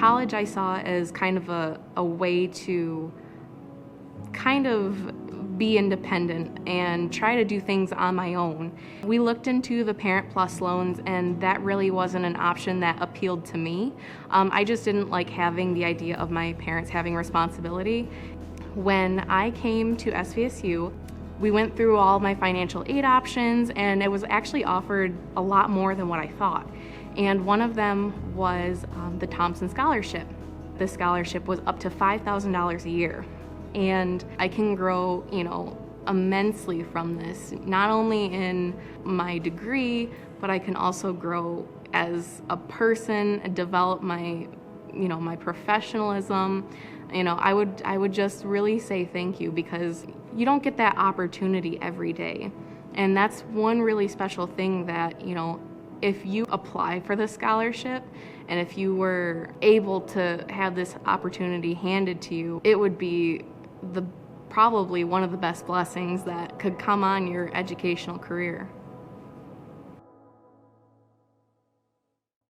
college I saw as kind of a way to kind of be independent and try to do things on my own. We looked into the Parent Plus loans, and that really wasn't an option that appealed to me. I just didn't like having the idea of my parents having responsibility. When I came to SVSU, we went through all my financial aid options, and it was actually offered a lot more than what I thought. And one of them was the Thompson scholarship. The scholarship was up to $5,000 a year. And I can grow, immensely from this, not only in my degree, but I can also grow as a person, develop my, my professionalism. I would just really say thank you, because you don't get that opportunity every day. And that's one really special thing that, if you apply for the scholarship and if you were able to have this opportunity handed to you, it would be probably one of the best blessings that could come on your educational career.